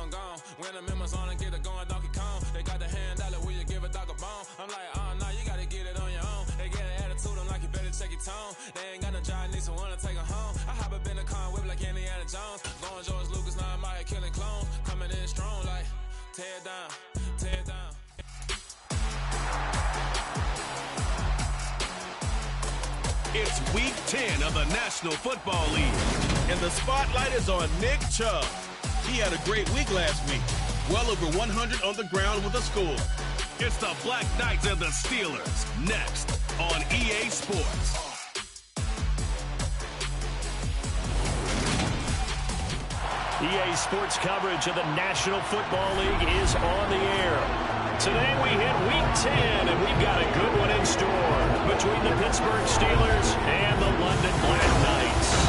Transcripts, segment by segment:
I'm gone. When the members on and get it going, Donkey Kong. They got the hand out, will you give a dog a bone? I'm like, oh, no, you gotta get it on your own. They get an attitude, I'm like, you better check your tone. They ain't got no job, need someone to take her home. I hop up in the car and whip like Indiana Jones. Going George Lucas, now I'm out here killing clones. Coming in strong like, tear it down, tear it down. It's week 10 of the National Football League, and the spotlight is on Nick Chubb. He had a great week last week, well over 100 on the ground with a score. It's the Black Knights and the Steelers, next on EA Sports. EA Sports coverage of the National Football League is on the air. Today we hit week 10, and we've got a good one in store between the Pittsburgh Steelers and the London Black Knights.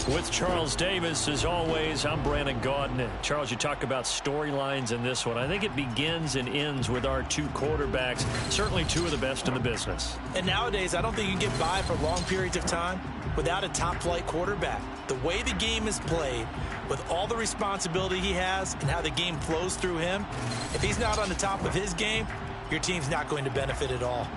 With Charles Davis, as always, I'm Brandon Gaudin. Charles, you talk about storylines in this one. I think it begins and ends with our two quarterbacks, certainly two of the best in the business. And nowadays, I don't think you can get by for long periods of time without a top-flight quarterback. The way the game is played, with all the responsibility he has and how the game flows through him, if he's not on the top of his game, your team's not going to benefit at all.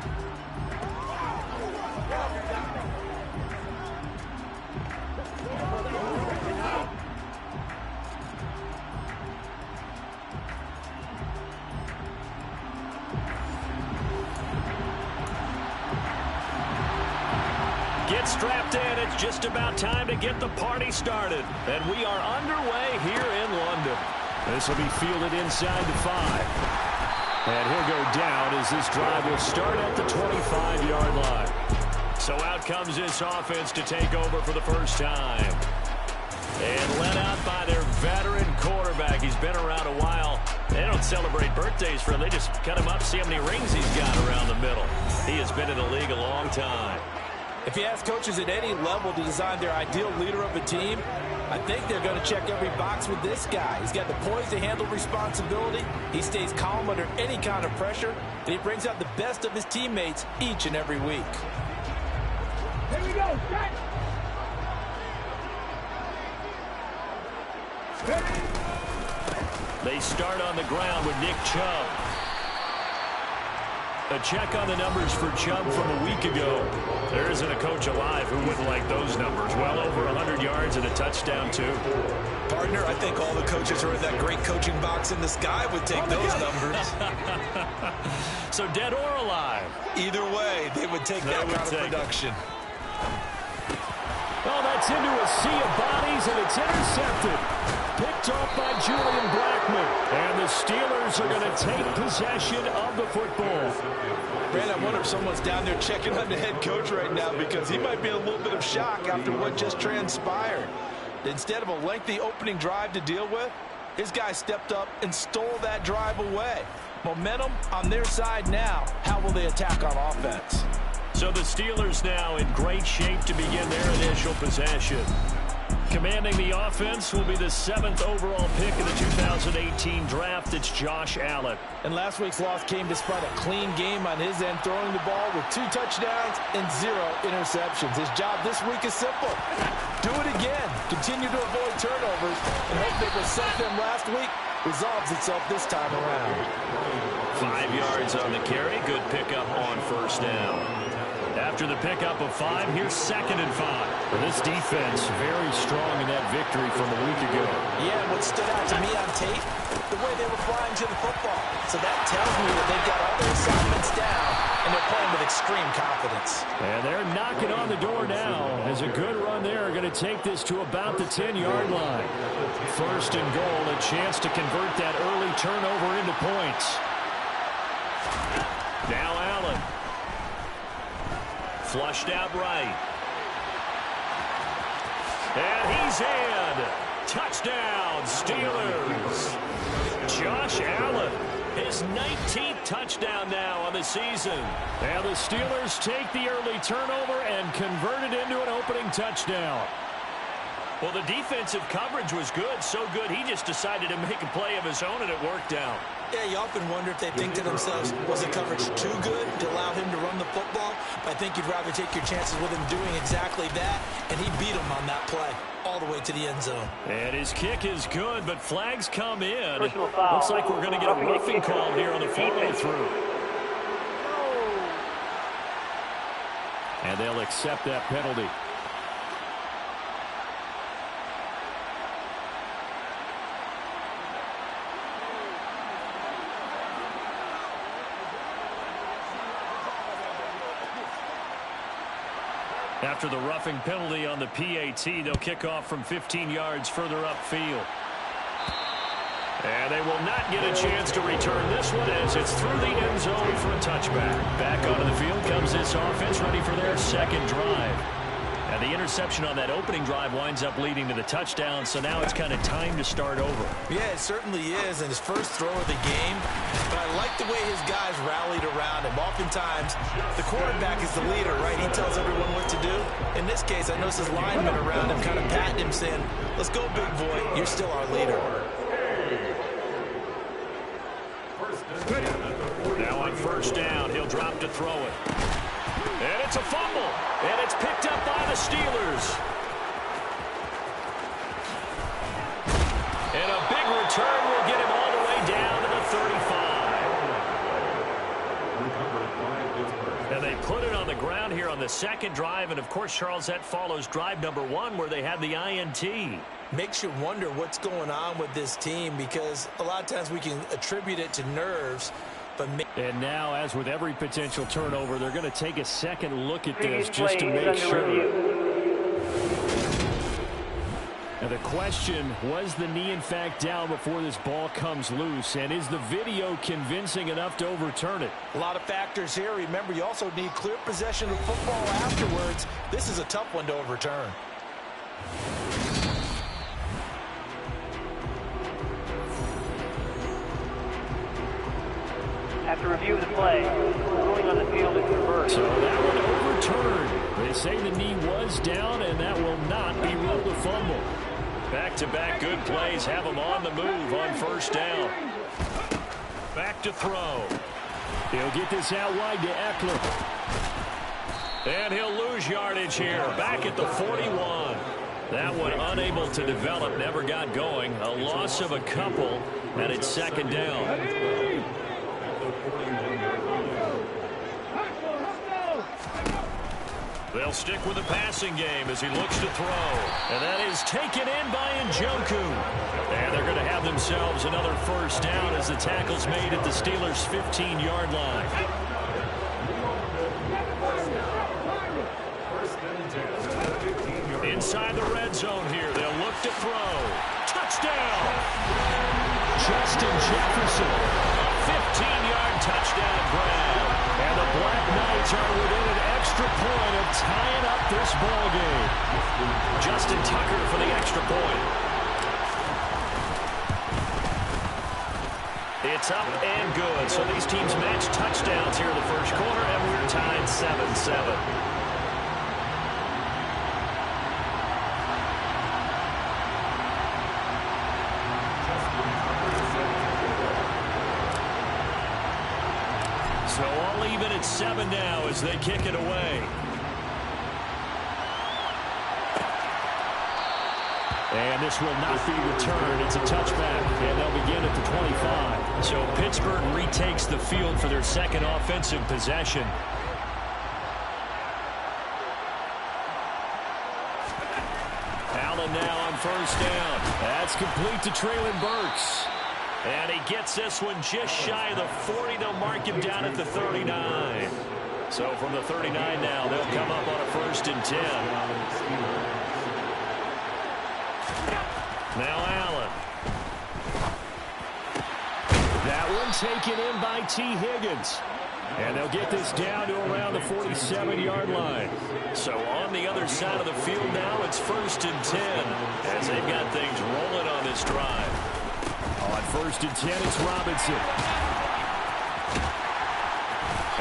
Get strapped in. It's just about time to get the party started. And we are underway here in London. This will be fielded inside the 5. And he'll go down as this drive will start at the 25-yard line. So out comes this offense to take over for the first time. And led out by their veteran quarterback. He's been around a while. They don't celebrate birthdays for him. They just cut him up, see how many rings he's got around the middle. He has been in the league a long time. If you ask coaches at any level to design their ideal leader of a team, I think they're going to check every box with this guy. He's got the poise to handle responsibility. He stays calm under any kind of pressure, and he brings out the best of his teammates each and every week. Here we go, set! They start on the ground with Nick Chubb. A check on the numbers for Chubb from a week ago. There isn't a coach alive who wouldn't like those numbers. Well over 100 yards and a touchdown, too. Partner, I think all the coaches who are in that great coaching box in the sky would take those numbers. So dead or alive? Either way, they would take that kind of production. Oh, that's into a sea of bodies, and it's intercepted. Picked off by Julian Blackman. And the Steelers are going to take possession of the football. Brandon, I wonder if someone's down there checking on the head coach right now, because he might be in a little bit of shock after what just transpired. Instead of a lengthy opening drive to deal with, his guy stepped up and stole that drive away. Momentum on their side now. How will they attack on offense? So the Steelers now in great shape to begin their initial possession. Commanding the offense will be the 7th overall pick of the 2018 draft. It's Josh Allen. And last week's loss came despite a clean game on his end, throwing the ball with 2 touchdowns and 0 interceptions. His job this week is simple. Do it again. Continue to avoid turnovers, and hope that what sent them last week resolves itself this time around. 5 yards on the carry. Good pickup on first down. After the pickup of 5, here's 2nd and 5. This defense very strong in that victory from a week ago. Yeah, and what stood out to me on tape, the way they were flying to the football. So that tells me that they've got all their assignments down, and they're playing with extreme confidence. And they're knocking on the door now. As a good run there, are going to take this to about the 10-yard line. 1st and goal, a chance to convert that early turnover into points. Now Allen. Flushed out right. And he's in. Touchdown, Steelers. Josh Allen, his 19th touchdown now on the season. And the Steelers take the early turnover and convert it into an opening touchdown. Well, the defensive coverage was good, so good he just decided to make a play of his own, and it worked out. Yeah, you often wonder if they think to themselves, was the coverage too good to allow him to run the football? But I think you'd rather take your chances with him doing exactly that, and he beat him on that play all the way to the end zone. And his kick is good, but flags come in. Looks like we're going to get a roughing call here on the follow-through. And they'll accept that penalty. After the roughing penalty on the PAT, they'll kick off from 15 yards further upfield. And they will not get a chance to return this one as it's through the end zone for a touchback. Back onto the field comes this offense, ready for their second drive. And the interception on that opening drive winds up leading to the touchdown, so now it's kind of time to start over. Yeah, it certainly is, and his first throw of the game. But I like the way his guys rallied around him. Oftentimes, the quarterback is the leader, right? He tells everyone what to do. In this case, I noticed his linemen around him kind of patting him, saying, let's go, big boy. You're still our leader. Now on first down, he'll drop to throw it. And it's a fumble. And it's picked up by the Steelers. And a big return will get him all the way down to the 35. And they put it on the ground here on the second drive. And, of course, Charles, that follows drive number 1 where they had the INT. Makes you wonder what's going on with this team because a lot of times we can attribute it to nerves. And now, as with every potential turnover, they're going to take a second look at this just to make sure. And the question, was the knee in fact down before this ball comes loose? And is the video convincing enough to overturn it? A lot of factors here. Remember, you also need clear possession of football afterwards. This is a tough one to overturn. After review of the play, ruling on the field is reversed. So that one overturned. They say the knee was down, and that will not be ruled a fumble. Back-to-back good plays have them on the move on first down. Back to throw. He'll get this out wide to Eckler. And he'll lose yardage here. Back at the 41. That one unable to develop, never got going. A loss of a couple, and it's second down. They'll stick with the passing game as he looks to throw. And that is taken in by Njoku. And they're going to have themselves another first down as the tackle's made at the Steelers' 15-yard line. Inside the red zone here, they'll look to throw. Touchdown! Justin Jefferson. 15-yard touchdown grab. And the Black Knights are within an extra point of tying up this ball game. Justin Tucker for the extra point. It's up and good. So these teams match touchdowns here in the first quarter, and we're tied 7-7. So all even at 7 now as they kick it away. And this will not be returned. It's a touchback, and they'll begin at the 25. So Pittsburgh retakes the field for their second offensive possession. Allen now on first down. That's complete to Treylon Burks. And he gets this one just shy of the 40. They'll mark him down at the 39. So from the 39 now, they'll come up on a 1st and 10. Now Allen. That one taken in by T. Higgins. And they'll get this down to around the 47-yard line. So on the other side of the field now, it's 1st and 10 as they've got things rolling on this drive. On 1st and 10, it's Robinson.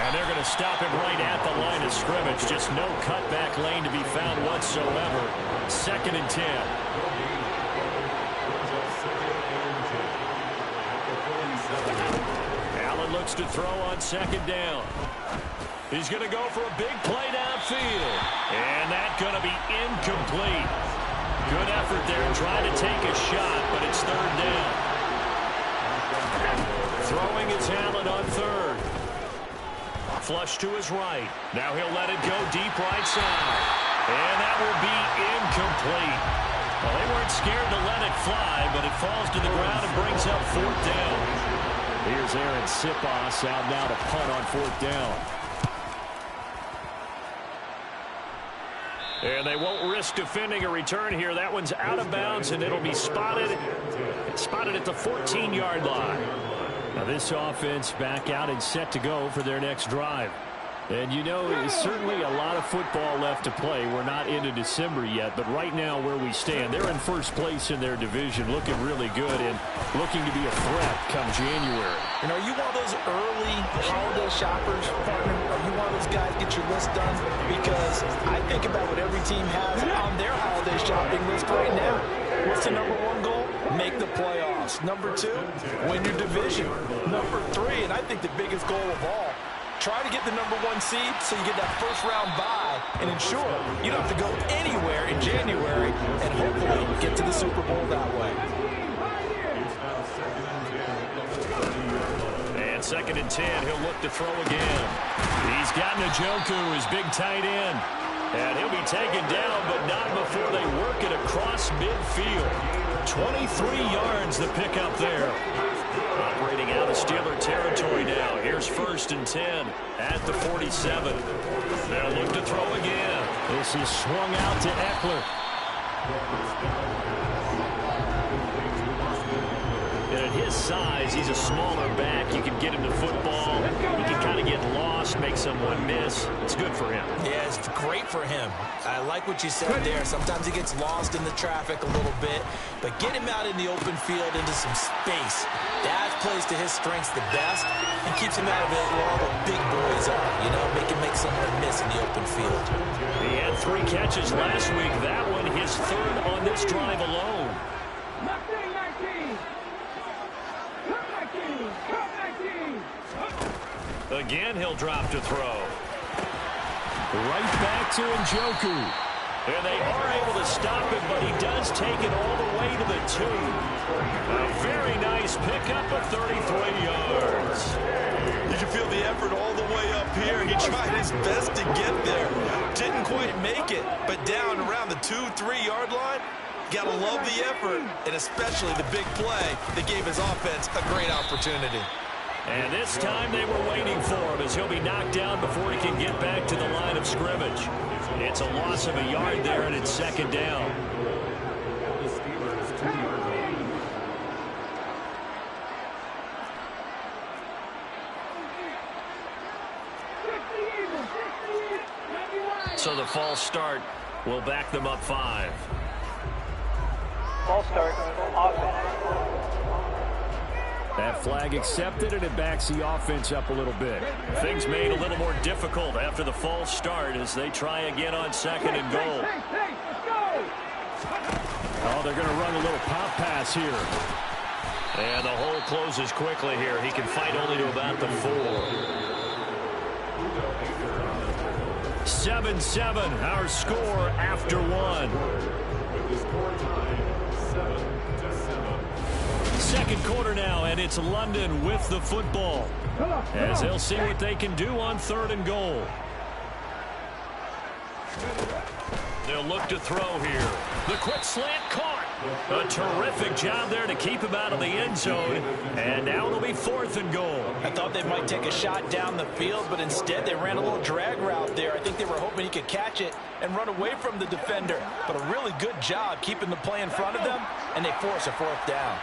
And they're going to stop him right at the line of scrimmage. Just no cutback lane to be found whatsoever. 2nd and 10. looks to throw on second down. He's going to go for a big play downfield. And that's going to be incomplete. Good effort there trying to take a shot, but it's third down. Throwing his Allen on third. Flush to his right. Now he'll let it go deep right side. And that will be incomplete. Well, they weren't scared to let it fly, but it falls to the ground and brings up fourth down. Here's Aaron Sipos out now to punt on fourth down. And they won't risk defending a return here. That one's out of bounds, and it'll be spotted at the 14-yard line. Now this offense back out and set to go for their next drive. And, you know, there's certainly a lot of football left to play. We're not into December yet, but right now where we stand, they're in first place in their division, looking really good and looking to be a threat come January. And are you one of those early holiday shoppers, partner? Are you one of those guys get your list done? Because I think about what every team has on their holiday shopping list right now. What's the number one goal? Make the playoffs. Number two, win your division. Number three, and I think the biggest goal of all, try to get the number one seed so you get that first round bye and ensure you don't have to go anywhere in January and hopefully get to the Super Bowl that way. And second and 10, he'll look to throw again. He's got Njoku, his big tight end. And he'll be taken down, but not before they work it across midfield. 23 yards the pickup there. Operating out of Steeler territory now. Here's first and 10 at the 47. They'll look to throw again. This is swung out to Eckler. And at his size, he's a smaller back. You can get him to football. He can kind of get lost, make someone miss. It's good for him. Yeah, it's great for him. I like what you said there. Sometimes he gets lost in the traffic a little bit, but get him out in the open field into some space. That plays to his strengths the best and keeps him out of it where all the big boys are. You know, make someone miss in the open field. He had 3 catches last week. That one his third on this drive alone. Again, he'll drop to throw. Right back to Njoku. And they are able to stop him, but he does take it all the way to the 2. A very nice pickup of 33 yards. You can feel the effort all the way up here. He tried his best to get there. Didn't quite make it, but down around the 2-3 yard line, gotta love the effort, and especially the big play that gave his offense a great opportunity. And this time they were waiting for him as he'll be knocked down before he can get back to the line of scrimmage. It's a loss of a yard there, and it's second down. So the false start will back them up 5. False start, offense. That flag accepted, and it backs the offense up a little bit. Things made a little more difficult after the false start as they try again on second and goal. Oh, they're going to run a little pop pass here. And the hole closes quickly here. He can fight only to about the 4. 7-7, our score after 1. Second quarter now, and it's London with the football as they'll see what they can do on third and goal. They'll look to throw here. The quick slant caught. A terrific job there to keep him out of the end zone, and now it'll be fourth and goal. I thought they might take a shot down the field, but instead they ran a little drag route there. I think they were hoping he could catch it and run away from the defender, but a really good job keeping the play in front of them, and they force a fourth down.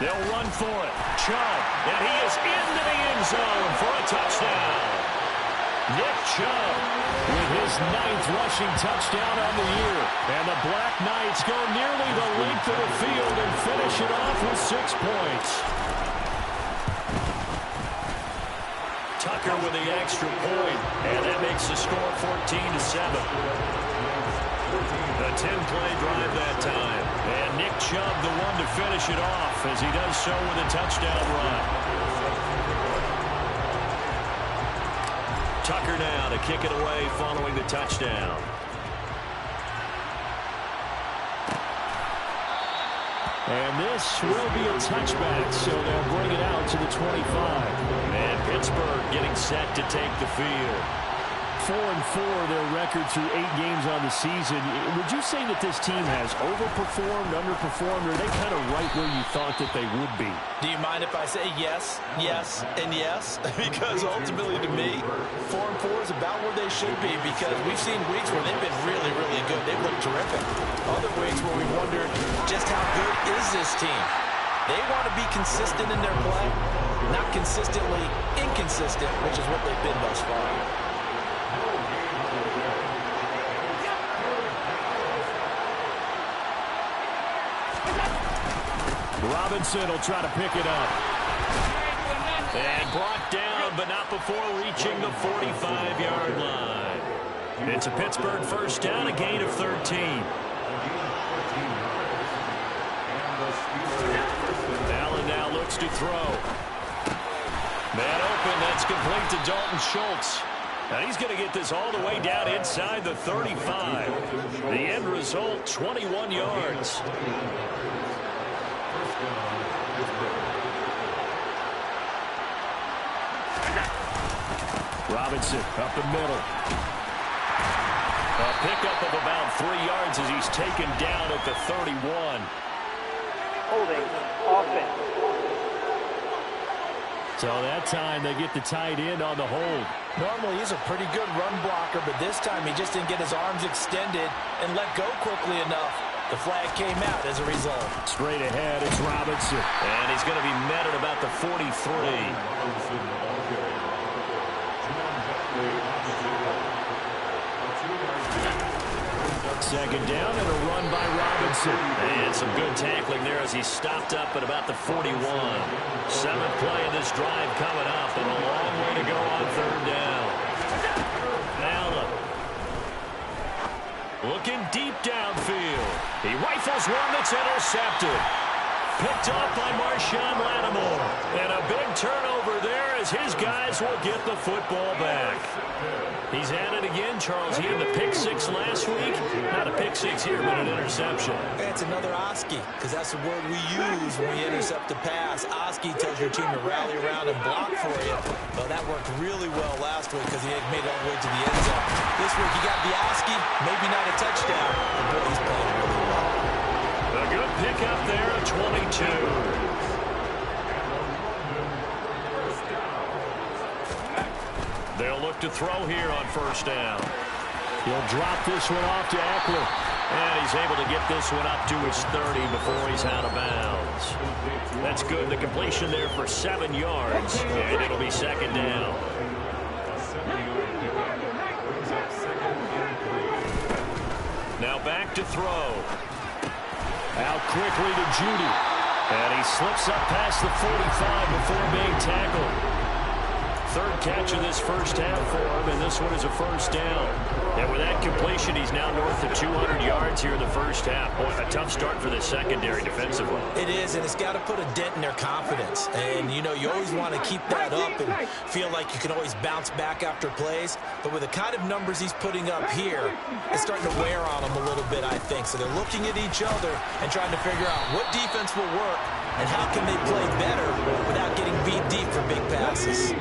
They'll run for it. Chubb, and he is into the end zone for a touchdown. Nick Chubb with his 9th rushing touchdown on the year. And the Black Knights go nearly the length of the field and finish it off with 6 points. Tucker with the extra point, and that makes the score 14-7. The 10-play drive that time. And Nick Chubb, the one to finish it off, as he does so with a touchdown run. Tucker now to kick it away following the touchdown. And this will be a touchback, so they'll bring it out to the 25. And Pittsburgh getting set to take the field. 4-4 their record through 8 games on the season. Would you say that this team has overperformed, underperformed, or are they kind of right where you thought that they would be? Do you mind if I say yes, yes, and yes? Because ultimately to me, 4-4 is about where they should be, because we've seen weeks where they've been really, really good. They've looked terrific. Other weeks where we wondered just how good is this team? They want to be consistent in their play, not consistently inconsistent, which is what they've been thus far. Robinson will try to pick it up. And brought down, but not before reaching the 45-yard line. It's a Pittsburgh first down, a gain of 13. Allen now looks to throw. Man open, that's complete to Dalton Schultz. And he's going to get this all the way down inside the 35. The end result, 21 yards. Robinson up the middle. A pickup of about 3 yards as he's taken down at the 31. Holding offense. So that time they get the tight end on the hold. Normally he's a pretty good run blocker, but this time he just didn't get his arms extended and let go quickly enough. The flag came out as a result. Straight ahead, it's Robinson. And he's going to be met at about the 43. Second down and a run by Robinson. And some good tackling there as he stopped up at about the 41. 7th play of this drive coming up, and a long way to go on third down. Allen looking deep downfield. He rifles one that's intercepted. Picked off by Marshawn Lattimore. And a big turnover there as his guys will get the football back. He's at it again, Charles. He had the pick 6 last week. Not a pick 6 here, but an interception. It's another Oski, because that's the word we use when we intercept a pass. Oski tells your team to rally around and block for you. Well, that worked really well last week because he had made it all the way to the end zone. This week, he got the Oski, maybe not a touchdown, but he's playing really well. A good pickup there of 22. They'll look to throw here on first down. He'll drop this one off to Eckler. And he's able to get this one up to his 30 before he's out of bounds. That's good. The completion there for 7 yards. And it'll be second down. Now back to throw. Out quickly to Judy. And he slips up past the 45 before being tackled. Third catch of this first half for him, and this one is a first down. And with that completion, he's now north of 200 yards here in the first half. Boy, a tough start for the secondary defensively. It is, and it's got to put a dent in their confidence. And, you know, you always want to keep that up and feel like you can always bounce back after plays. But with the kind of numbers he's putting up here, it's starting to wear on them a little bit, I think. So they're looking at each other and trying to figure out what defense will work and how can they play better without getting beat deep for big passes.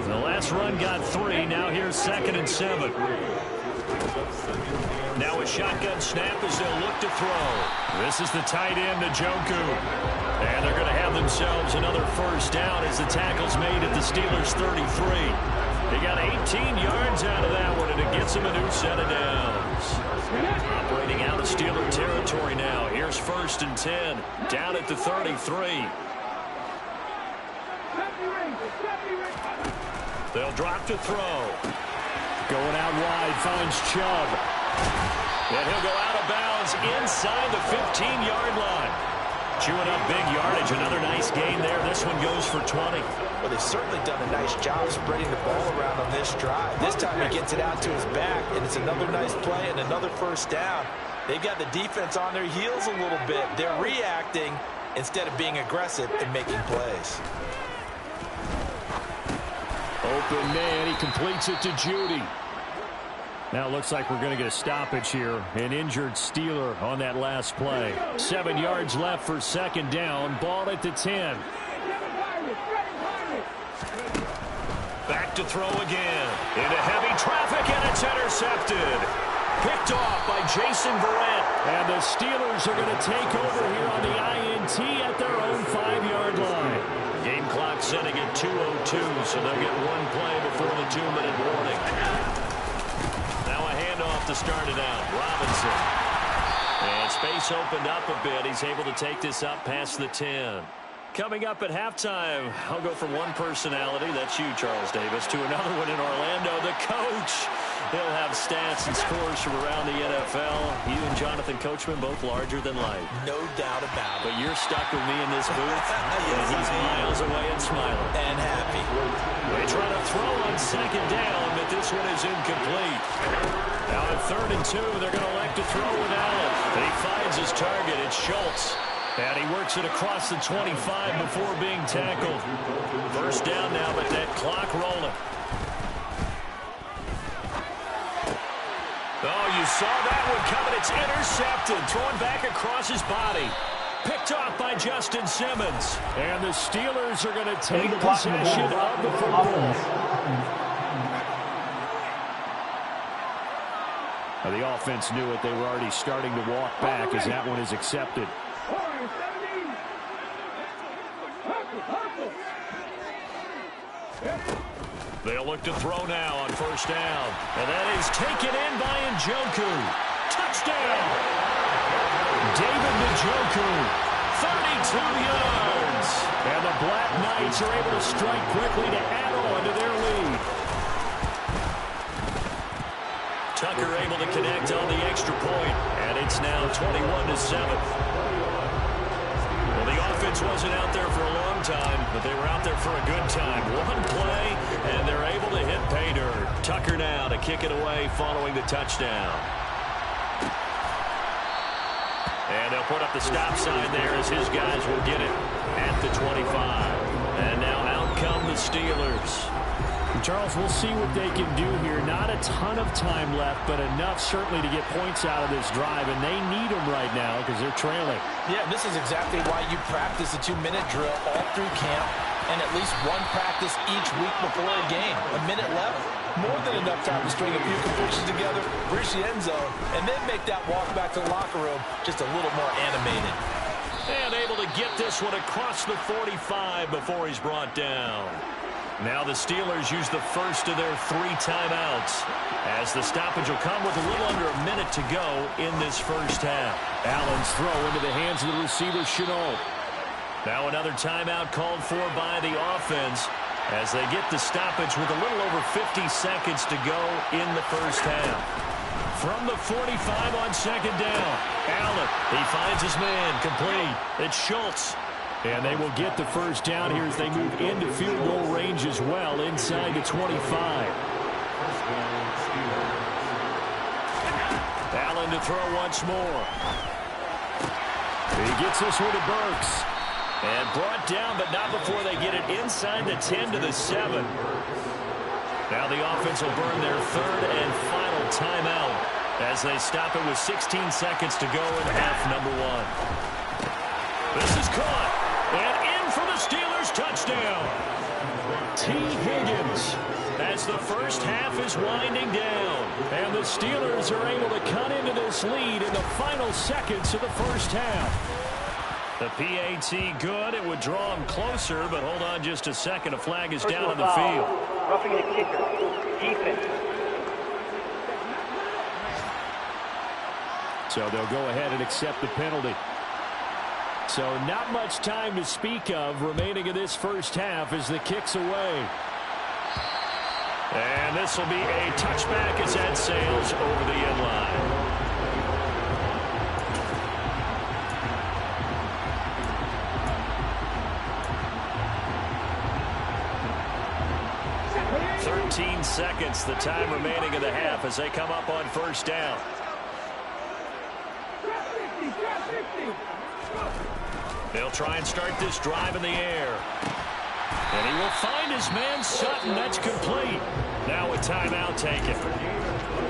The last run got 3. Now here's 2nd and 7. Now a shotgun snap as they'll look to throw. This is the tight end, Njoku. And they're going to have themselves another first down as the tackle's made at the Steelers' 33. They got 18 yards out of that one, and it gets them a new set of downs. Operating out of Steeler territory now. Here's 1st and 10. Down at the 33. They'll drop to throw. Going out wide, finds Chubb. And he'll go out of bounds inside the 15-yard line. Chewing up big yardage. Another nice gain there. This one goes for 20. Well, they've certainly done a nice job spreading the ball around on this drive. This time he gets it out to his back, and it's another nice play and another first down. They've got the defense on their heels a little bit. They're reacting instead of being aggressive and making plays. Open man, he completes it to Judy. Now it looks like we're going to get a stoppage here. An injured Steeler on that last play. 7 yards left for second down. Ball at the 10. Back to throw again. Into heavy traffic, and it's intercepted. Picked off by Jason Verrett. And the Steelers are going to take over here on the INT at their own 5-yard line. Game clock setting at 2:02, so they'll get one play before the 2-minute warning. Now a handoff to start it out. Robinson. And space opened up a bit. He's able to take this up past the 10. Coming up at halftime, I'll go from one personality, that's you, Charles Davis, to another one in Orlando, the coach. He'll have stats and scores from around the NFL. You and Jonathan Coachman, both larger than life. No doubt about it. But you're stuck with me in this booth, and he's miles away and smiling. And happy. They try to throw on second down, but this one is incomplete. Now at 3rd and 2, they're going to elect to throw with Allen. He finds his target, it's Schultz. And he works it across the 25 before being tackled. First down now, but that clock rolling. Oh, you saw that one coming. It's intercepted. Thrown back across his body. Picked off by Justin Simmons. And the Steelers are going to take possession of the football. Now, the offense knew it. They were already starting to walk back as that one is accepted. They'll look to throw now on first down. And that is taken in by Njoku. Touchdown! David Njoku, 32 yards. And the Black Knights are able to strike quickly to add on to their lead. Tucker able to connect on the extra point. And it's now 21-7. The offense wasn't out there for a long time, but they were out there for a good time. One play, and they're able to hit pay dirt. Tucker now to kick it away following the touchdown. And they'll put up the stop sign there as his guys will get it at the 25. And now out come the Steelers. Charles, we'll see what they can do here. Not a ton of time left, but enough certainly to get points out of this drive, and they need them right now because they're trailing. Yeah, this is exactly why you practice a 2-minute drill all through camp and at least one practice each week before a game. A minute left, more than enough time to string a few completions together, reach the end zone, and then make that walk back to the locker room just a little more animated. And able to get this one across the 45 before he's brought down. Now the Steelers use the first of their 3 timeouts as the stoppage will come with a little under a minute to go in this first half. Allen's throw into the hands of the receiver, Chenault. Now another timeout called for by the offense as they get the stoppage with a little over 50 seconds to go in the first half. From the 45 on second down, Allen, he finds his man, complete. It's Schultz. And they will get the first down here as they move into field goal range as well, inside the 25. Allen to throw once more. He gets this one to Burks. And brought down, but not before they get it inside the 10 to the 7. Now the offense will burn their 3rd and final timeout as they stop it with 16 seconds to go in half number 1. This is caught. And in for the Steelers touchdown. T. Higgins as the first half is winding down. And the Steelers are able to cut into this lead in the final seconds of the first half. The PAT good. It would draw them closer, but hold on just a second. A flag is down on the field. Roughing the kicker. Defense. So they'll go ahead and accept the penalty. So not much time to speak of remaining in this first half as the kick's away. And this will be a touchback as that sails over the end line. Seconds, the time remaining in the half as they come up on first down. They'll try and start this drive in the air. And he will find his man Sutton. That's complete. Now a timeout taken.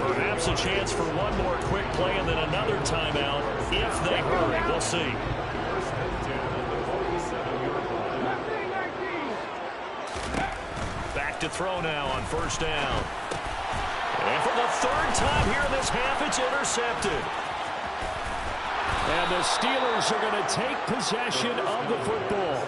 Perhaps a chance for one more quick play and then another timeout if they hurry. We'll see. Back to throw now on first down. And for the third time here in this half, it's intercepted. And the Steelers are going to take possession of the football.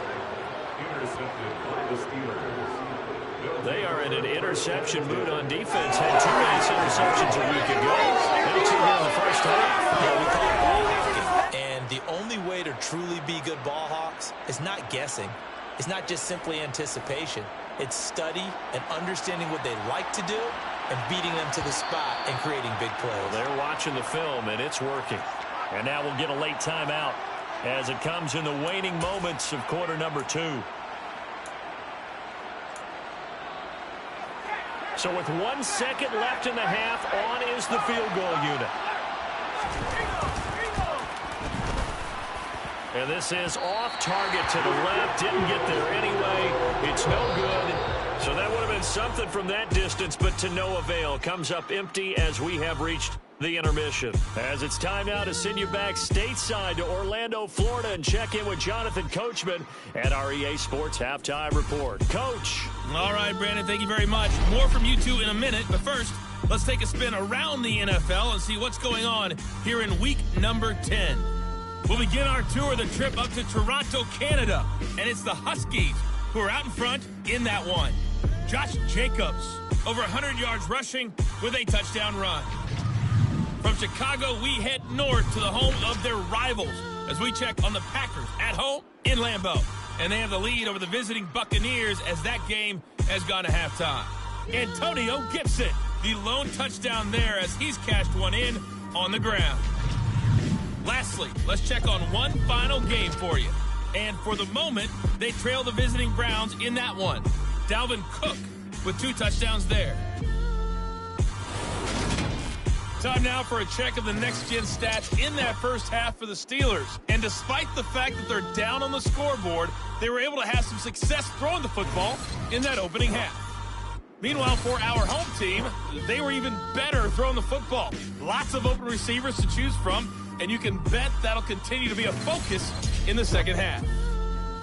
They are in an interception mood on defense. Had 2 nice interceptions a week ago. Now 2 here in the first half. Yeah, we call it ball hawking. And the only way to truly be good ball hawks is not guessing. It's not just simply anticipation. It's study and understanding what they like to do and beating them to the spot and creating big plays. Well, they're watching the film, and it's working. And now we'll get a late timeout as it comes in the waning moments of quarter number 2. So with 1 second left in the half, on is the field goal unit. And this is off target to the left. Didn't get there anyway. It's no good. So that would have been something from that distance, but to no avail. Comes up empty as we have reached the intermission. As it's time now to send you back stateside to Orlando, Florida, and check in with Jonathan Coachman at our EA Sports Halftime Report. Coach. All right, Brandon, thank you very much. More from you two in a minute, but first, let's take a spin around the NFL and see what's going on here in week number 10. We'll begin our tour of the trip up to Toronto, Canada, and it's the Huskies who are out in front in that one. Josh Jacobs, over 100 yards rushing with a touchdown run. From Chicago, we head north to the home of their rivals as we check on the Packers at home in Lambeau. And they have the lead over the visiting Buccaneers as that game has gone to halftime. Antonio Gibson, the lone touchdown there as he's cashed one in on the ground. Lastly, let's check on one final game for you. And for the moment, they trail the visiting Browns in that one. Dalvin Cook with 2 touchdowns there. Time now for a check of the next-gen stats in that first half for the Steelers. And despite the fact that they're down on the scoreboard, they were able to have some success throwing the football in that opening half. Meanwhile, for our home team, they were even better throwing the football. Lots of open receivers to choose from, and you can bet that'll continue to be a focus in the second half.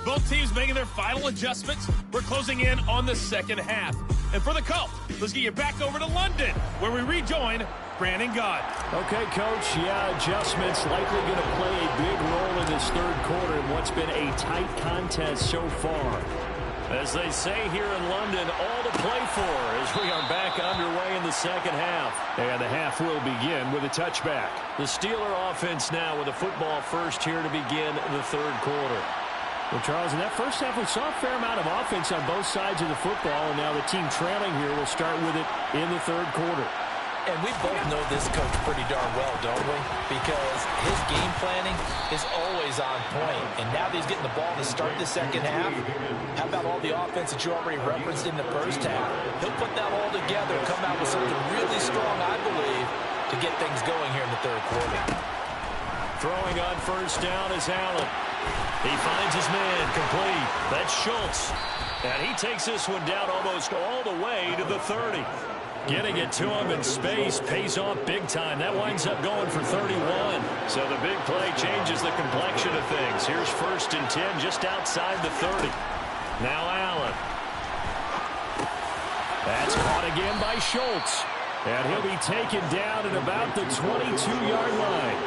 Both teams making their final adjustments. We're closing in on the second half. And for the Colts, let's get you back over to London, where we rejoin Brandon Gott. Okay, Coach. Yeah, adjustments likely going to play a big role in this third quarter in what's been a tight contest so far. As they say here in London, all to play for as we are back underway in the second half. And the half will begin with a touchback. The Steeler offense now with a football first here to begin the third quarter. Well, Charles, in that first half, we saw a fair amount of offense on both sides of the football, and now the team trailing here will start with it in the third quarter. And we both know this coach pretty darn well, don't we? Because his game planning is always on point. And now that he's getting the ball to start the second half, how about all the offense that you already referenced in the first half? He'll put that all together and come out with something really strong, I believe, to get things going here in the third quarter. Throwing on first down is Allen. He finds his man complete. That's Schultz. And he takes this one down almost all the way to the 30. Getting it to him in space pays off big time. That winds up going for 31. So the big play changes the complexion of things. Here's 1st and 10 just outside the 30. Now Allen. That's caught again by Schultz. And he'll be taken down at about the 22-yard line.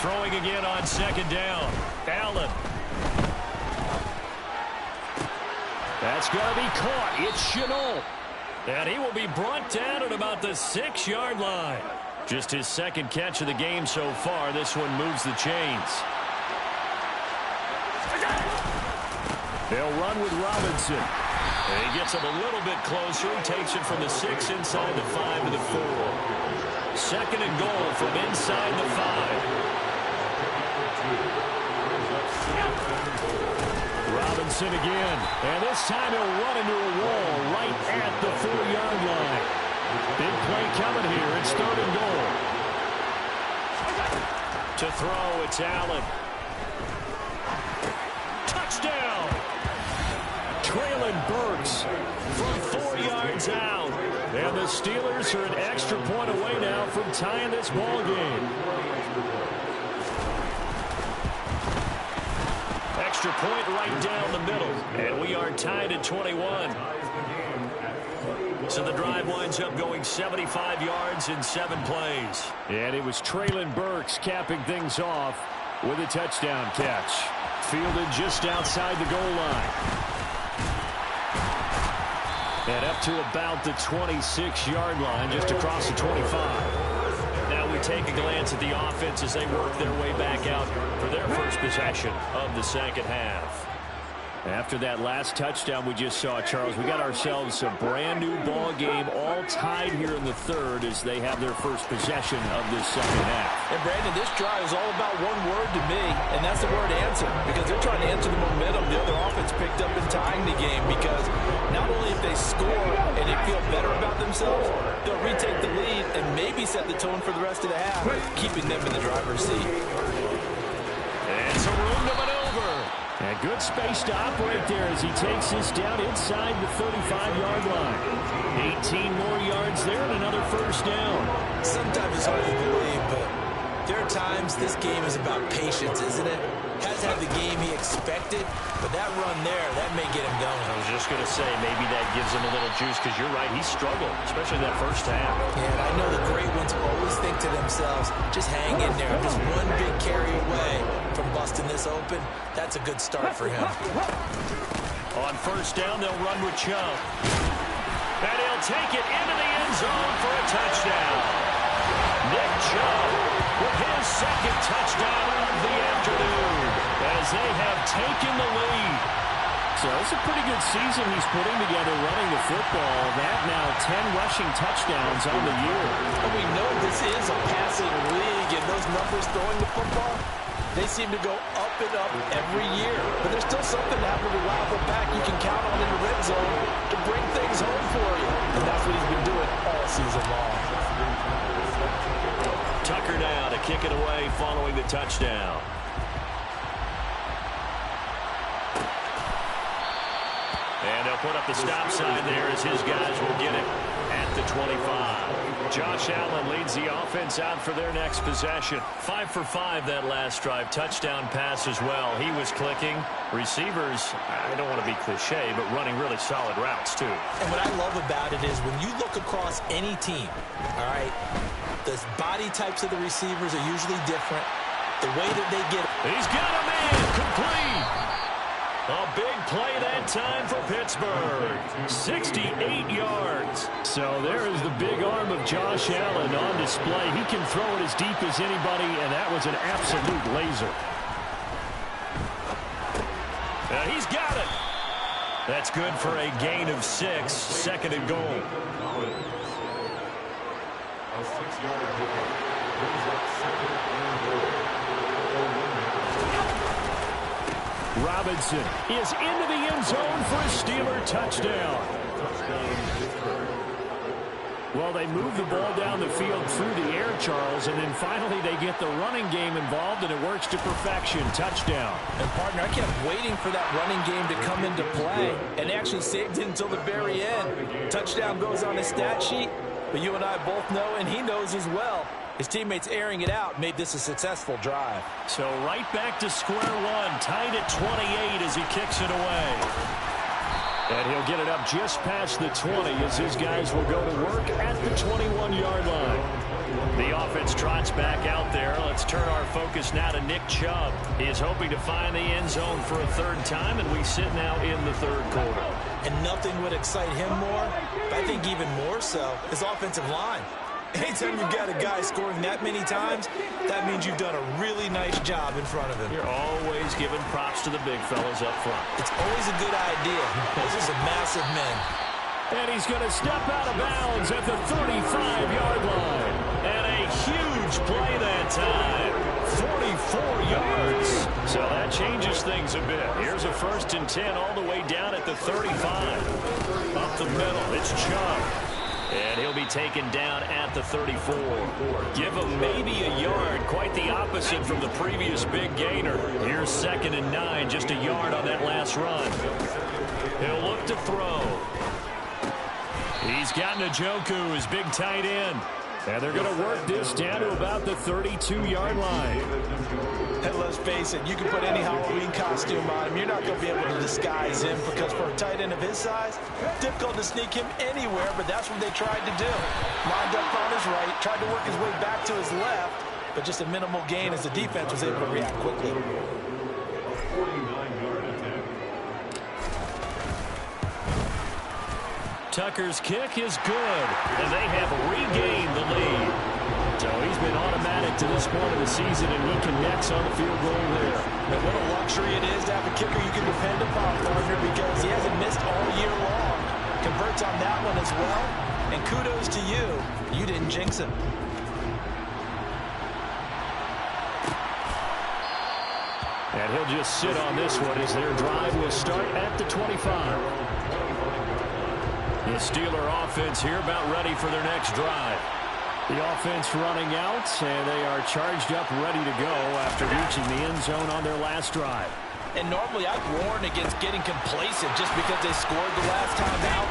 Throwing again on second down. Allen. That's going to be caught. It's Chenault. And he will be brought down at about the 6-yard line. Just his second catch of the game so far. This one moves the chains. They'll run with Robinson. And he gets him a little bit closer. He takes it from the 6 inside the 5 to the 4. 2nd and goal from inside the 5. Robinson Robinson again. And this time he'll run into a wall right at the 4-yard line. Big play coming here. It's 3rd and goal. To throw, it's Allen. Touchdown! Traylon Burks from 4 yards out. And the Steelers are an extra point away now from tying this ball game. Extra point right down the middle. And we are tied at 21. So the drive winds up going 75 yards in 7 plays. And it was Traylon Burks capping things off with a touchdown catch. Fielded just outside the goal line. And up to about the 26-yard line, just across the 25. Now we take a glance at the offense as they work their way back out for their first possession of the second half. After that last touchdown we just saw, Charles, we got ourselves a brand-new ball game, all tied here in the 3rd as they have their first possession of this second half. And, Brandon, this drive is all about one word to me, and that's the word answer, because they're trying to answer the momentum the other offense picked up in tying the game, because not only if they score and they feel better about themselves, they'll retake the lead and maybe set the tone for the rest of the half, keeping them in the driver's seat. And some room to maneuver. And good space to operate there as he takes this down inside the 35-yard line. 18 more yards there and another first down. Sometimes it's hard to believe, but there are times this game is about patience, isn't it? Has had the game he expected, but that run there, that may get him going. I was just going to say, maybe that gives him a little juice, because you're right, he struggled, especially that first half. Yeah, and I know the great ones always think to themselves, just hang in there. Just one big carry away from busting this open. That's a good start for him. On first down, they'll run with Chubb. And he'll take it into the end zone for a touchdown. Nick Chubb with his second touchdown of the afternoon as they have taken the lead. So it's a pretty good season he's putting together running the football. That now 10 rushing touchdowns on the year. And we know this is a passing league, and those numbers throwing the football, they seem to go up and up every year. But there's still something that with a reliable back you can count on in the red zone to bring things home for you. And that's what he's been doing all season long. Tucker down to kick it away following the touchdown. And they'll put up the stop sign there as his guys will get it at the 25. Josh Allen leads the offense out for their next possession. 5 for 5 that last drive. Touchdown pass as well. He was clicking. Receivers, I don't want to be cliche, but running really solid routes too. And what I love about it is when you look across any team, all right, the body types of the receivers are usually different. The way that they get it. He's got a man complete. A big play that time for Pittsburgh. 68 yards. So there is the big arm of Josh Allen on display. He can throw it as deep as anybody, and that was an absolute laser. He's got it. That's good for a gain of 6. Second and goal. Robinson is into the end zone for a Steeler touchdown. Well, they move the ball down the field through the air, Charles, and then finally they get the running game involved, and it works to perfection. Touchdown. And, partner, I kept waiting for that running game to come into play, and actually saved it until the very end. Touchdown goes on his stat sheet, but you and I both know, and he knows as well, his teammates airing it out made this a successful drive. So right back to square one, tied at 28 as he kicks it away. And he'll get it up just past the 20 as his guys will go to work at the 21-yard line. The offense trots back out there. Let's turn our focus now to Nick Chubb. He is hoping to find the end zone for a third time, and we sit now in the third quarter. And nothing would excite him more, but I think even more so, his offensive line. Anytime you've got a guy scoring that many times, that means you've done a really nice job in front of him. You're always giving props to the big fellas up front. It's always a good idea. Those are some massive men. And he's going to step out of bounds at the 35-yard line. And a huge play that time. 44 yards. So that changes things a bit. Here's a 1st and 10 all the way down at the 35. Up the middle, it's Chubb. And he'll be taken down at the 34. Give him maybe a yard. Quite the opposite from the previous big gainer. Here's 2nd and 9, just a yard on that last run. He'll look to throw. He's got Njoku, his big tight end. And they're going to work this down to about the 32-yard line. And let's face it, you can put any Halloween costume on him. You're not going to be able to disguise him because for a tight end of his size, difficult to sneak him anywhere, but that's what they tried to do. Lined up on his right, tried to work his way back to his left, but just a minimal gain as the defense was able to react quickly. Tucker's kick is good, and they have regained the lead. So he's been automatic to this point of the season, and he connects on the field goal there. And what a luxury it is to have a kicker you can depend upon, partner, because he hasn't missed all year long. Converts on that one as well, and kudos to you. You didn't jinx him. And he'll just sit on this one as their drive will start at the 25. The Steeler offense here about ready for their next drive. The offense running out, and they are charged up, ready to go after reaching the end zone on their last drive. And normally I'd warn against getting complacent just because they scored the last time out.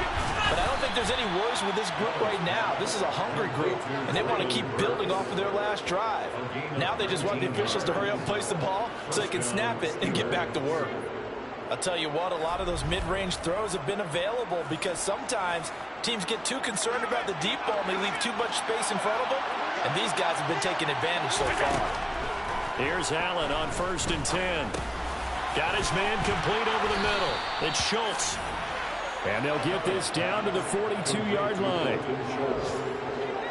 But I don't think there's any worries with this group right now. This is a hungry group, and they want to keep building off of their last drive. Now they just want the officials to hurry up and place the ball so they can snap it and get back to work. I'll tell you what, a lot of those mid-range throws have been available because sometimes teams get too concerned about the deep ball and they leave too much space in front of them, and these guys have been taking advantage so far. Here's Allen on 1st and 10. Got his man complete over the middle. It's Schultz. And they'll get this down to the 42-yard line.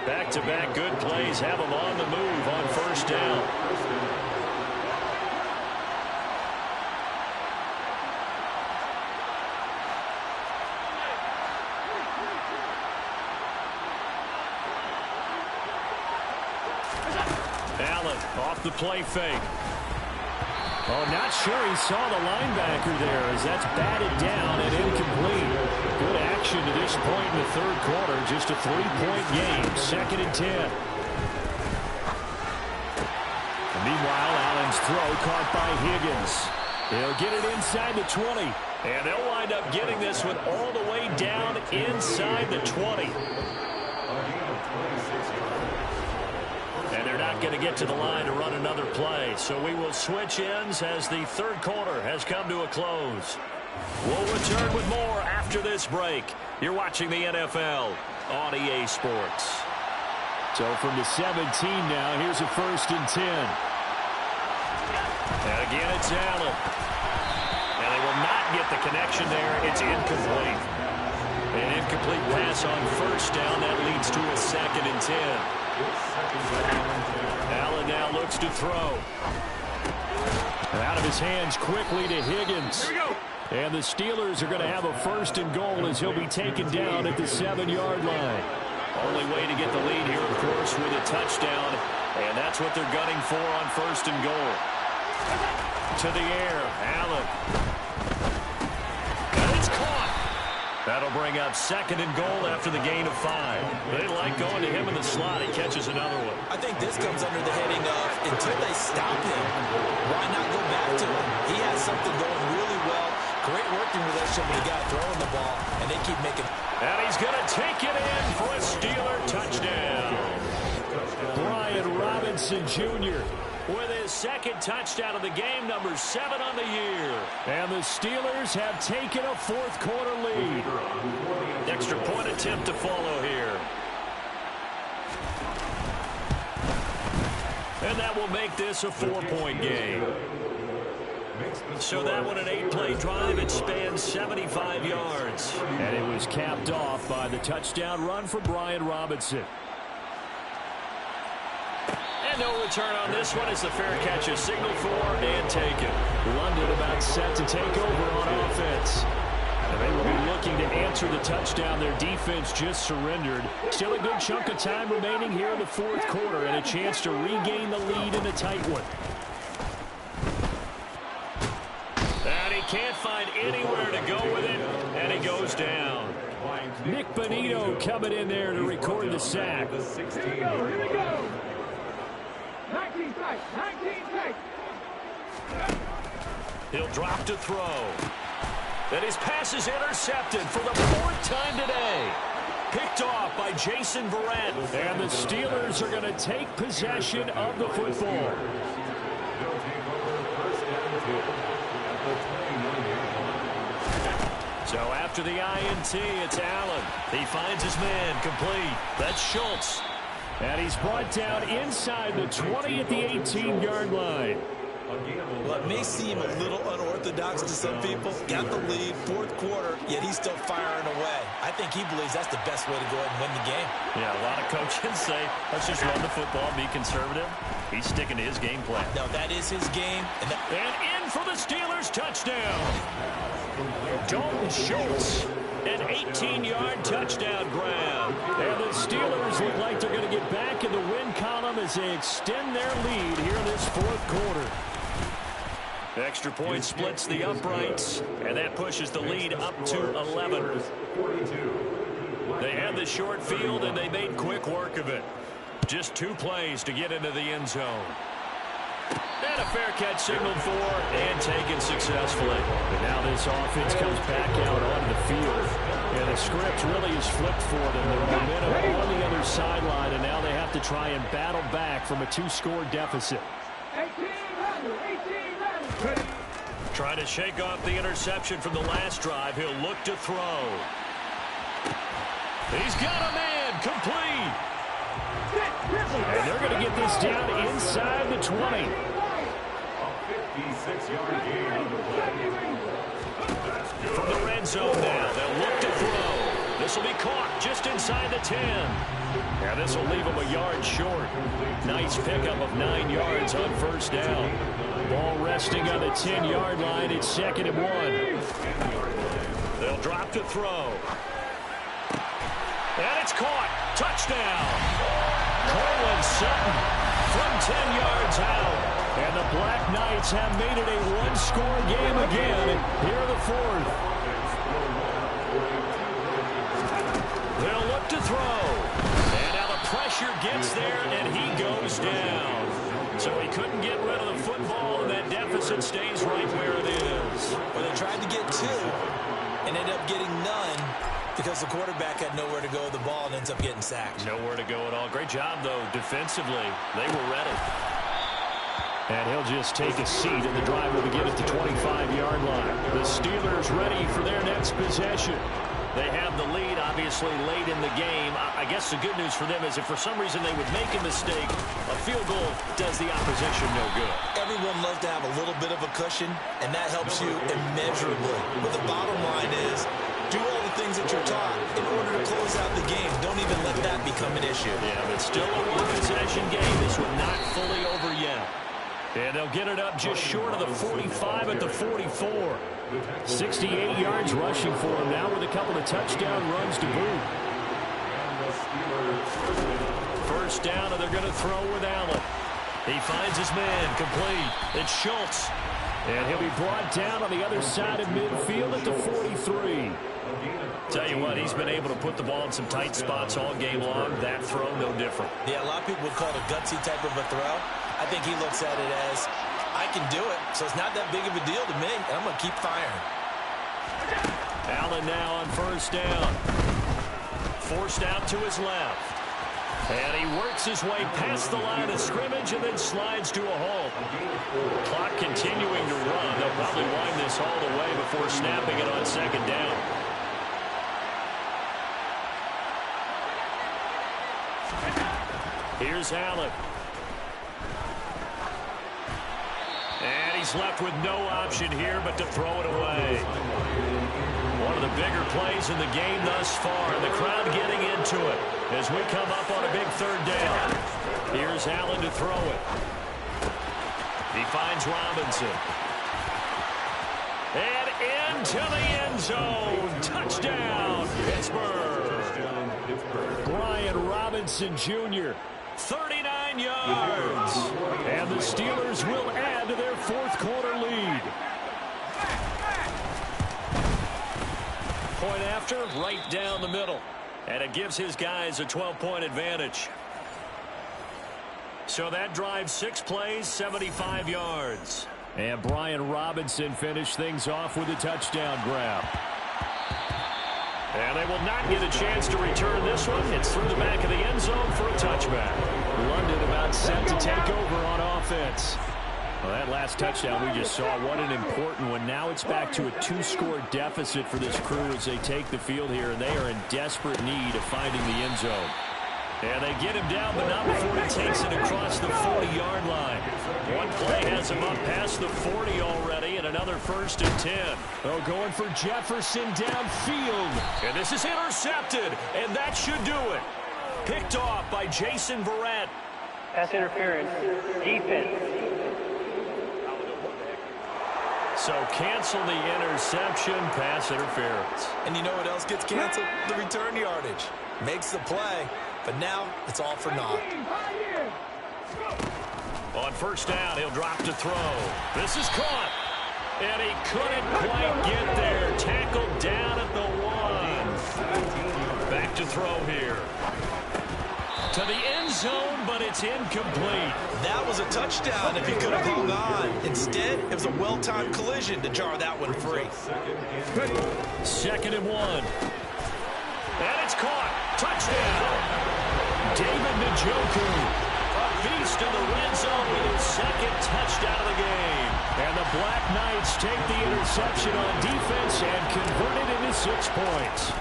Back-to-back good plays have them on the move on 1st down. Allen off the play fake. Oh, not sure he saw the linebacker there as that's batted down and incomplete. Good action to this point in the 3rd quarter. Just a 3-point game. 2nd and 10. And meanwhile, Allen's throw caught by Higgins. He'll get it inside the 20. And they'll wind up getting this one all the way down inside the 20. And they're not going to get to the line to run another play. So we will switch ends as the 3rd quarter has come to a close. We'll return with more after this break. You're watching the NFL on EA Sports. So from the 17 now, here's a 1st and 10. And again, it's Allen. And they will not get the connection there. It's incomplete. An incomplete pass on 1st down. That leads to a 2nd and 10. Allen now looks to throw. Out of his hands quickly to Higgins. Here we go. And the Steelers are going to have a 1st and goal as he'll be taken down at the 7-yard line. Only way to get the lead here, of course, with a touchdown. And that's what they're gunning for on 1st and goal. To the air, Allen. And it's caught. That'll bring up 2nd and goal after the gain of 5. They like going to him in the slot. He catches another one. I think this comes under the heading of until they stop him, why not go back to him? He has something going really well. Great working relationship with the guy throwing the ball, and they keep making. And he's going to take it in for a Steeler touchdown. Brian Robinson Jr. with his 2nd touchdown of the game, number 7 on the year. And the Steelers have taken a 4th quarter lead. Extra point attempt to follow here. And that will make this a 4-point game. So that one an 8-play drive. It spans 75 yards. And it was capped off by the touchdown run for Brian Robinson. And no return on this one as the fair catch is signaled for and taken. London about set to take over on offense. And they will be looking to answer the touchdown. Their defense just surrendered. Still a good chunk of time remaining here in the fourth quarter and a chance to regain the lead in a tight one. And he can't find anywhere to go with it, and he goes down. Nick Bonito coming in there to record the sack. Here we go. 19 tight. 19 tight. He'll drop to throw. And his pass is intercepted for the fourth time today. Picked off by Jason Verrett. And the Steelers are going to take possession of the football. So after the INT, it's Allen. He finds his man complete. That's Schultz. And he's brought down inside the 20 at the 18-yard line. Well, it may seem a little unorthodox to some people. Got the lead, fourth quarter, yet he's still firing away. I think he believes that's the best way to go ahead and win the game. Yeah, a lot of coaches say, let's just run the football, be conservative. He's sticking to his game plan. No, that is his game. And in for the Steelers touchdown. Dalton Schultz, an 18-yard touchdown grab. And the Steelers look like they're going to get back in the win column as they extend their lead here in this fourth quarter. Extra point splits the uprights, and that pushes the lead up to 11. They had the short field, and they made quick work of it. Just 2 plays to get into the end zone. And a fair catch signaled for and taken successfully. And now this offense comes back out onto the field. And the script really is flipped for them. Their momentum on the other sideline, and now they have to try and battle back from a 2-score deficit. 18 Trying to shake off the interception from the last drive. He'll look to throw. He's got a man complete. And they're going to get this down inside the 20. From the red zone now, they'll look to throw. This will be caught just inside the 10. And this will leave him a yard short. Nice pickup of 9 yards on first down. Ball resting on the 10-yard line. It's 2nd and 1. They'll drop to throw. And it's caught. Touchdown. Cortland Sutton from 10 yards out. And the Black Knights have made it a 1-score game again here in the fourth. They'll look to throw. And now the pressure gets there, and he goes down. So he couldn't get rid of the football, and that deficit stays right where it is. Well, they tried to get 2 and ended up getting none because the quarterback had nowhere to go with the ball and ends up getting sacked. Nowhere to go at all. Great job, though, defensively. They were ready. And he'll just take a seat, and the drive will begin at the 25-yard line. The Steelers ready for their next possession. They have the lead, obviously, late in the game. I guess the good news for them is if for some reason they would make a mistake, a field goal does the opposition no good. Everyone loves to have a little bit of a cushion, and that helps you immeasurably. But the bottom line is, do all the things that you're taught in order to close out the game. Don't even let that become an issue. Yeah, but still a one-possession game. This one not fully over yet. And they'll get it up just short of the 45 at the 44. 68 yards rushing for him now with a couple of touchdown runs to boot. First down, and they're going to throw with Allen. He finds his man complete. It's Schultz. And he'll be brought down on the other side of midfield at the 43. Tell you what, he's been able to put the ball in some tight spots all game long. That throw, no different. Yeah, a lot of people would call it a gutsy type of a throw. I think he looks at it as, I can do it, so it's not that big of a deal to me, and I'm going to keep firing. Allen now on first down. Forced out to his left. And he works his way past the line of scrimmage and then slides to a halt. Clock continuing to run. They'll probably wind this all the way before snapping it on second down. Here's Allen. And he's left with no option here but to throw it away. One of the bigger plays in the game thus far. And the crowd getting into it as we come up on a big third down. Here's Allen to throw it. He finds Robinson. And into the end zone. Touchdown. Robinson Jr., 39 yards. And the Steelers will add to their fourth quarter lead. Point after, right down the middle. And it gives his guys a 12-point advantage. So that drive, 6 plays, 75 yards. And Brian Robinson finished things off with a touchdown grab. And they will not get a chance to return this one. It's through the back of the end zone for a touchback. London about set to take over on offense. Well, that last touchdown we just saw, what an important one. Now it's back to a 2-score deficit for this crew as they take the field here, and they are in desperate need of finding the end zone. And they get him down, but not before he takes it across the 40-yard line. One play has him up past the 40 already, and another 1st and 10. Oh, going for Jefferson downfield. And this is intercepted, and that should do it. Picked off by Jason Verrett. Pass interference. Defense. So cancel the interception, pass interference. And you know what else gets canceled? The return yardage. Makes the play, but now it's all for naught. On 1st down, he'll drop to throw. This is caught. And he couldn't quite get there. Tackled down at the 1. Back to throw here. To the end zone, but it's incomplete. That was a touchdown if he could have hung on. Instead, it was a well-timed collision to jar that one free. 2nd and 1. And it's caught. Touchdown. David Njoku. A beast in the red zone with his 2nd touchdown of the game. And the Black Knights take the interception on defense and convert it into 6 points.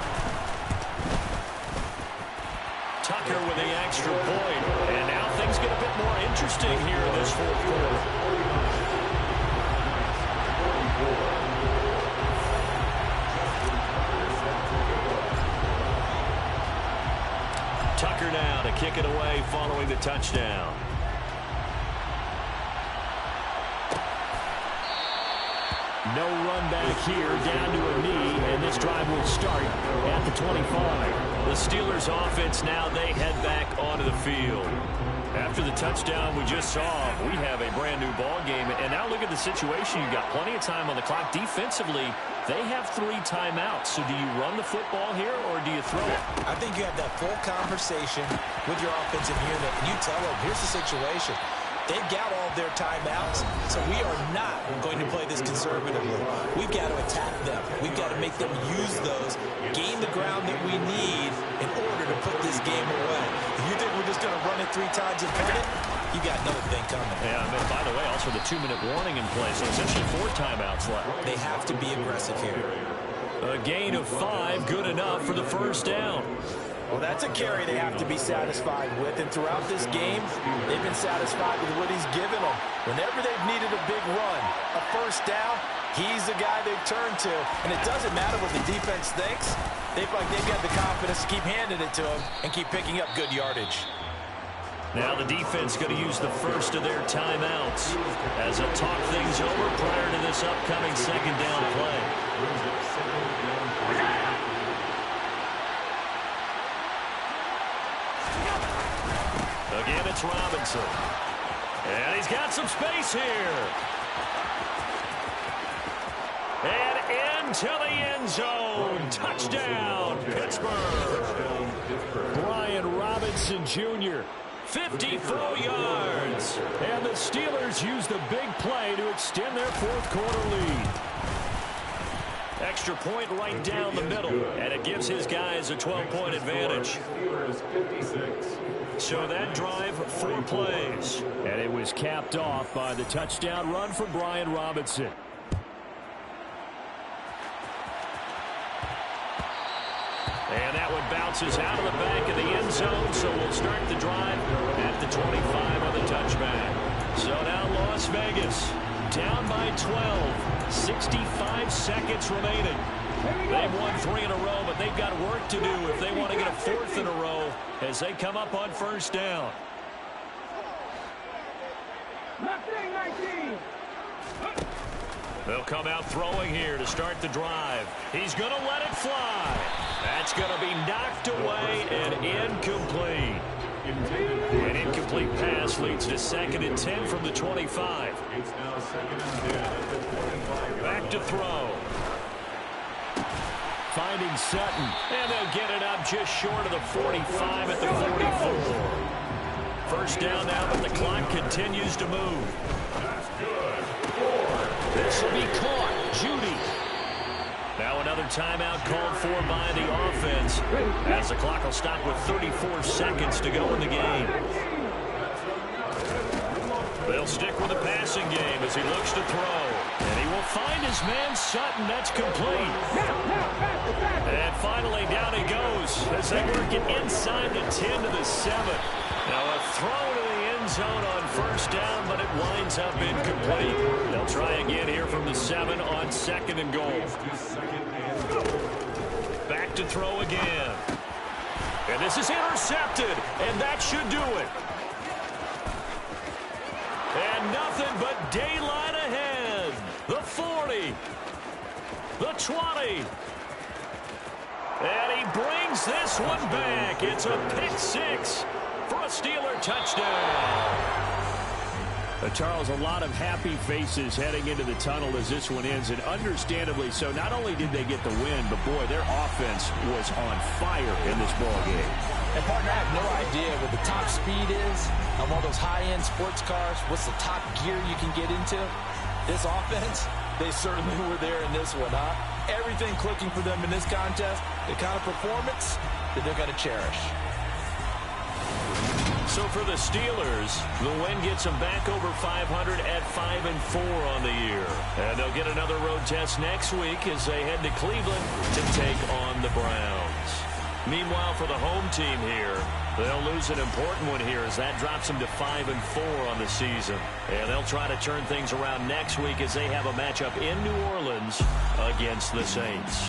Tucker with the extra point. And now things get a bit more interesting here in this 4th quarter. Tucker now to kick it away following the touchdown. No run back here, down to a knee, and this drive will start at the 25. The Steelers offense now, they head back onto the field. After the touchdown we just saw, we have a brand new ball game. And now look at the situation. You've got plenty of time on the clock. Defensively, they have 3 timeouts. So do you run the football here or do you throw it? I think you have that full conversation with your offensive unit, and you tell them, here's the situation. They've got all their timeouts, so we are not going to play this conservatively. We've got to attack them. We've got to make them use those, gain the ground that we need in order to put this game away. If you think we're just going to run it 3 times and punt it, you got another thing coming. Yeah, and by the way, also the 2-minute warning in place. So essentially 4 timeouts left. They have to be aggressive here. A gain of 5, good enough for the 1st down. Well, that's a carry they have to be satisfied with. And throughout this game, they've been satisfied with what he's given them. Whenever they've needed a big run, a 1st down, he's the guy they've turned to. And it doesn't matter what the defense thinks. They've got the confidence to keep handing it to him and keep picking up good yardage. Now the defense going to use the 1st of their timeouts as they'll talk things over prior to this upcoming 2nd down play. Again, it's Robinson. And he's got some space here. And into the end zone. Touchdown, Pittsburgh. Brian Robinson Jr., 54 yards. And the Steelers use the big play to extend their 4th quarter lead. Extra point right down the middle. And it gives his guys a 12-point advantage. So that drive, 4 plays. And it was capped off by the touchdown run from Brian Robinson. And that one bounces out of the back of the end zone, so we'll start the drive at the 25 on the touchback. So now Las Vegas down by 12, 65 seconds remaining. They've won 3 in a row, but they've got work to do if they want to get a 4th in a row as they come up on 1st down. They'll come out throwing here to start the drive. He's going to let it fly. That's going to be knocked away and incomplete. An incomplete pass leads to 2nd and 10 from the 25. Back to throw. Finding Sutton, and they'll get it up just short of the 45 at the 44. First down now, but the clock continues to move. This will be caught. Judy. Now another timeout called for by the offense, as the clock will stop with 34 seconds to go in the game. They'll stick with the passing game as he looks to throw. And he will find his man Sutton. That's complete. And finally down he goes as they work it inside the 10 to the 7. Now a throw to the end zone on first down, but it winds up incomplete. They'll try again here from the 7 on 2nd and goal. Back to throw again. And this is intercepted, and that should do it. And nothing but daylight ahead. The 40. The 20. And he brings this one back. It's a pick 6 for a Steeler touchdown. Charles, a lot of happy faces heading into the tunnel as this one ends, and understandably so. Not only did they get the win, but boy, their offense was on fire in this ball game. And partner, I have no idea what the top speed is on one of those high-end sports cars. What's the top gear you can get into? This offense, they certainly were there in this one, huh? Everything clicking for them in this contest, the kind of performance that they're going to cherish. So for the Steelers, the win gets them back over 500 at 5-4 on the year. And they'll get another road test next week as they head to Cleveland to take on the Browns. Meanwhile, for the home team here, they'll lose an important one here as that drops them to 5-4 on the season. And they'll try to turn things around next week as they have a matchup in New Orleans against the Saints.